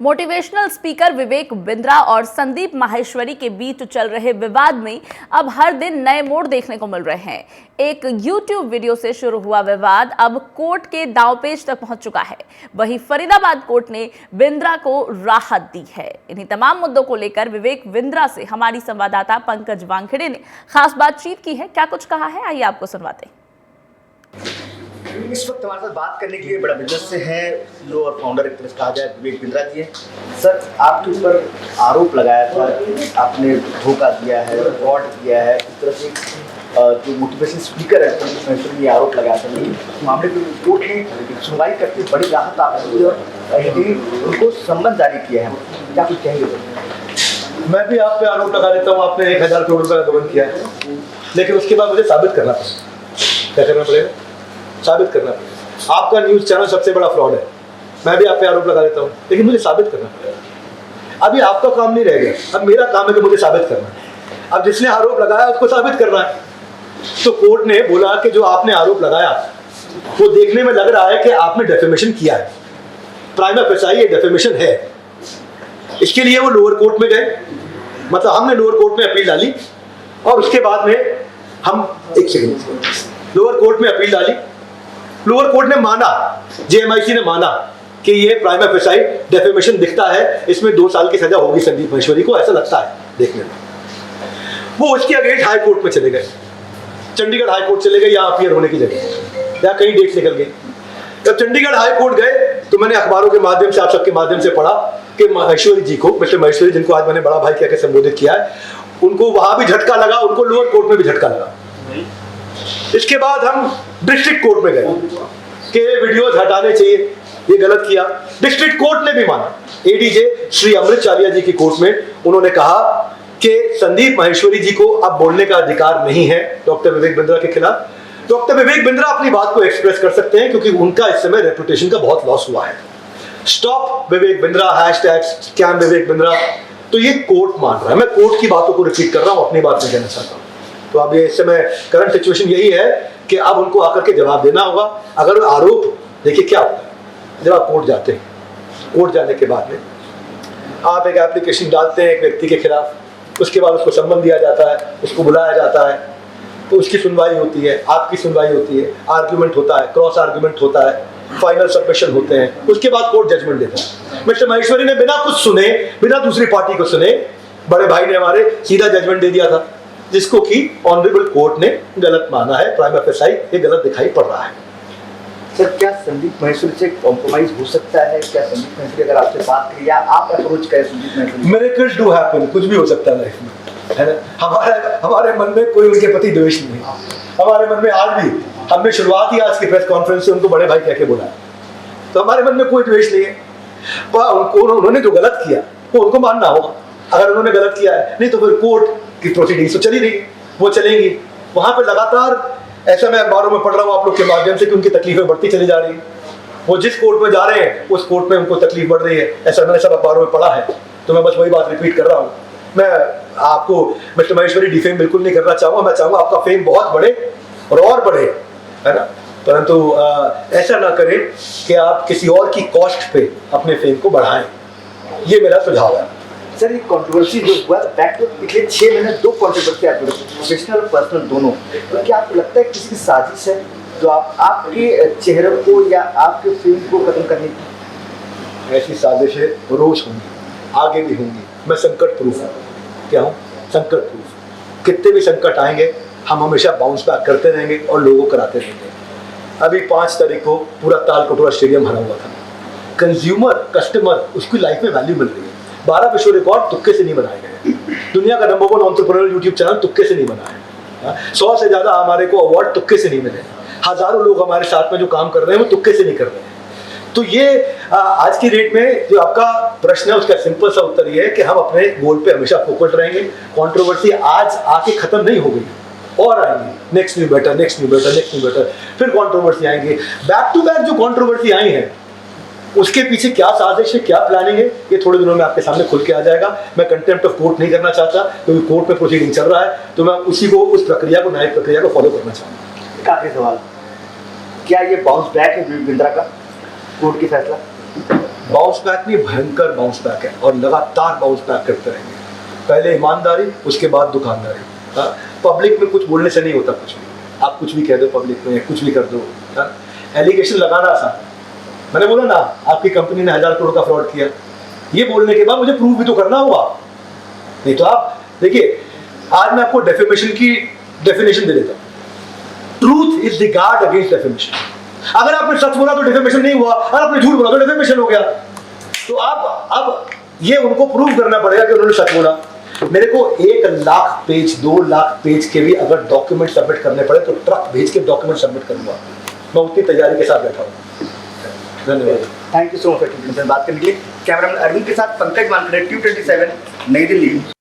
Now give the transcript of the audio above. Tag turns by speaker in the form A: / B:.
A: Motivational speaker Vivek Bindra और संदीप माहेश्वरी के बीच चल रहे विवाद में अब हर दिन नए मोड़ देखने को मिल रहे हैं। एक YouTube वीडियो से शुरू हुआ विवाद अब कोर्ट के दांवपेच तक पहुंच चुका है। वहीं फरीदाबाद कोर्ट ने बिंद्रा को राहत दी है। इन्हीं तमाम मुद्दों को लेकर विवेक बिंद्रा से हमारी संवाददाता पंकज वानखेड़े ने खास बातचीत की है। क्या कुछ कहा है, आइए आपको सुनवाते हैं।
B: इस वक्त हमारे साथ बात करने के लिए बड़ा बिजनेस से हैं CEO और फाउंडर एक तरह से कहा जाए विवेक बिंद्रा जी हैं। सर, आपके ऊपर आरोप लगाया था, आपने धोखा दिया है, फ्रॉड किया है, इस तरह से जो मोटिवेशनल स्पीकर है उसने ये आरोप लगाया था। लेकिन इस मामले पर कोर्ट ने सुनवाई करके बड़ी राहत आपको दी और उनको सम्मन जारी किया है। क्या कुछ कहेंगे?
C: मैं भी आप पे आरोप लगा देता हूँ, आपने 1000 करोड़ रुपये का गबन किया है, लेकिन उसके बाद मुझे साबित करना पड़ेगा। क्या करना पड़ेगा? साबित करना पड़ेगा। आपका न्यूज़ चैनल सबसे बड़ा फ्रॉड है, मैं भी आप पे आरोप लगा देता हूँ, लेकिन मुझे साबित करना पड़ेगा। अभी आपका काम नहीं रह गया, अब मेरा काम है कि मुझे साबित करना है। अब जिसने आरोप लगाया उसको साबित करना है। तो कोर्ट ने बोला कि जो आपने आरोप लगाया वो देखने में लग रहा है कि आपने डेफेमेशन किया है, प्राइमा फेसाई ये डेफेमेशन है। इसके लिए वो लोअर कोर्ट में गए, मतलब हमने लोअर कोर्ट में अपील डाली और उसके बाद में हम लोअर कोर्ट में अपील डाली। लोअर कोर्ट ने माना, JMIC ने माना कि ये प्राइमा फेसाई डेफेमेशन दिखता है, इसमें 2 साल की सजा होगी संदीप माहेश्वरी को, ऐसा लगता है देखने में। वो उसके अगेंस्ट हाई कोर्ट में चले गए, चंडीगढ़ हाई कोर्ट चले गए, यहाँ अपीयर होने की जगह या कहीं डेट निकल गई। जब चंडीगढ़ हाई कोर्ट गए तो मैंने अखबारों के माध्यम से, आप सबके माध्यम से पढ़ा कि माहेश्वरी जी को, मिस्टर माहेश्वरी जिनको आज मैंने बड़ा भाई कह के संबोधित किया है, उनको वहां भी झटका लगा, उनको लोअर कोर्ट में भी झटका लगा। इसके बाद हम डिस्ट्रिक्ट कोर्ट में गए कि वीडियोस हटाने चाहिए, ये गलत किया। डिस्ट्रिक्ट कोर्ट ने भी माना। ADJ श्री अमृत चालिया जी की कोर्ट में उन्होंने कहा कि संदीप माहेश्वरी जी को अब बोलने का अधिकार नहीं है डॉक्टर विवेक बिंद्रा के खिलाफ। डॉक्टर विवेक बिंद्रा अपनी बात को एक्सप्रेस कर सकते हैं क्योंकि उनका इस समय रेपुटेशन का बहुत लॉस हुआ है। स्टॉप विवेक बिंद्रा, #स्कैम विवेक बिंद्रा, तो ये कोर्ट मान रहा है। मैं कोर्ट की बातों को रिपीट कर रहा हूं, अपनी बात नहीं कहना चाहता हूं। तो अब ये इस समय करंट सिचुएशन यही है कि अब उनको आकर के जवाब देना होगा। अगर आरोप, देखिए क्या होता है जब आप कोर्ट जाते हैं, कोर्ट जाने के बाद में आप एक एप्लीकेशन डालते हैं एक व्यक्ति के खिलाफ, उसके बाद उसको सम्मन दिया जाता है, उसको बुलाया जाता है, तो उसकी सुनवाई होती है, आपकी सुनवाई होती है, आर्ग्यूमेंट होता है, क्रॉस आर्ग्यूमेंट होता है, फाइनल सबमिशन होते हैं, उसके बाद कोर्ट जजमेंट देता है। मिस्टर माहेश्वरी ने बिना कुछ सुने, बिना दूसरी पार्टी को सुने, बड़े भाई ने हमारे सीधा जजमेंट दे दिया था, जिसको कि ऑनरेबल कोर्ट ने गलत माना है। प्राइमा फेसाई ये गलत दिखाई पड़ रहा है।
B: सर, क्या संदीप माहेश्वरी से कॉम्प्रोमाइज हो सकता है? क्या संदीप माहेश्वरी अगर आपसे बात करें या आप अप्रोच करें Sandeep Maheshwari?
C: Miracles do happen, कुछ भी हो सकता है लाइफ में, है ना। हमारे मन में कोई उनके प्रति द्वेष नहीं है। हमारे मन में आज भी, हमने शुरुआत ही आज की प्रेस कॉन्फ्रेंस से उनको बड़े भाई कह के बोला, तो हमारे मन में कोई द्वेष नहीं है। उन्होंने जो गलत किया वो उनको मानना होगा। अगर उन्होंने गलत किया है, नहीं तो फिर कोर्ट की प्रोसीडिंग्स तो चली रही, वो चलेंगी। वहां पर लगातार ऐसा मैं अखबारों में पढ़ रहा हूँ आप लोग के माध्यम से कि उनकी तकलीफें बढ़ती चली जा रही है। वो जिस कोर्ट में जा रहे हैं उस कोर्ट में उनको तकलीफ बढ़ रही है, ऐसा मैंने सब अखबारों में पढ़ा है। तो मैं बस वही बात रिपीट कर रहा हूँ। मैं आपको मिस्टर माहेश्वरी डिफेम बिल्कुल नहीं करना चाहूँगा। मैं चाहूँगा आपका फेम बहुत बढ़े और बढ़े, है ना, परंतु ऐसा ना करें कि आप किसी और की कॉस्ट पे अपने फेम को बढ़ाएं। ये मेरा सुझाव है।
B: सर, ये कंट्रोवर्सी जो हुआ बैक टू पिछले 6 महीने 2 कंट्रोवर्सी आप प्रोफेशनल और पर्सनल दोनों, तो क्या आपको लगता है किसी की साजिश है जो आपके चेहरे को या आपके फिल्म को खत्म करने की?
C: ऐसी साजिशें रोज होंगी, आगे भी होंगी। मैं संकट प्रूफ हूँ। क्या हूँ? संकट प्रूफ। कितने भी संकट आएंगे हम हमेशा बाउंस बैक करते रहेंगे और लोगों को कराते रहेंगे। अभी 5 तारीख को पूरा तालकटोरा स्टेडियम भरा हुआ था। कंज्यूमर, कस्टमर, उसकी लाइफ में वैल्यू मिल रही है। 12 विश्व रिकॉर्ड तुक्के से नहीं बनाए गए। दुनिया का नंबर 1 एंटरप्रेन्योर यूट्यूब चैनल तुक्के से नहीं बना है। 100 से ज्यादा हमारे को अवार्ड तुक्के से नहीं मिले। हजारों लोग हमारे साथ में जो काम कर रहे हैं वो तुक्के से नहीं कर रहे हैं। तो ये आज की डेट में जो आपका प्रश्न है उसका सिंपल सा उत्तर ये है कि हम अपने गोल पे हमेशा फोकस रहेंगे। कंट्रोवर्सी आज आके खत्म नहीं हो गई और आएंगी। Next new better, next new better, next new better, फिर कंट्रोवर्सी आएंगे। बैक टू बैक जो कंट्रोवर्सी आई है उसके पीछे क्या साजिश है, क्या प्लानिंग है, ये थोड़े दिनों में आपके सामने खुल के आ जाएगा। मैं कंटेम्प्ट ऑफ कोर्ट नहीं करना चाहता क्योंकि कोर्ट में प्रोसीडिंग चल रहा है, तो मैं उसी को, उस प्रक्रिया को, न्यायिक प्रक्रिया को फॉलो करना चाहूँगा।
B: एक आखिरी सवाल, क्या ये बाउंस बैक है विवेक बिंद्रा का कोर्ट की फैसला?
C: बाउंस बैक नहीं, भयंकर बाउंस बैक है और लगातार बाउंस बैक करते रहेंगे। पहले ईमानदारी, उसके बाद दुकानदारी। हाँ, पब्लिक में कुछ बोलने से नहीं होता कुछ भी, आप कुछ भी कह दो पब्लिक में, कुछ भी कर दो। हाँ, एलिगेशन लगाना आसान है। मैंने बोला ना आपकी कंपनी ने 1000 करोड़ का फ्रॉड किया, ये बोलने के बाद मुझे प्रूव भी तो करना होगा। नहीं तो आप देखिए, आज मैं आपको डेफेमेशन की डेफिनेशन दे देता हूँ। Truth is the guard against defamation. अगर आपने सच बोला तो डेफेमेशन नहीं हुआ, और आपने झूठ बोला तो डेफेमेशन हो गया। तो अब ये उनको प्रूव करना पड़ेगा कि उन्होंने सच बोला। मेरे को 1 लाख पेज 2 लाख पेज के भी अगर डॉक्यूमेंट सबमिट करने पड़े तो ट्रक भेज के डॉक्यूमेंट सबमिट करूंगा। मैं उतनी तैयारी के साथ बैठा हूँ। धन्यवाद।
B: थैंक यू सो मच बात करने के लिए। कैमरामैन अरविंद के साथ पंकज वानखेड़े, Tube 27 नई दिल्ली।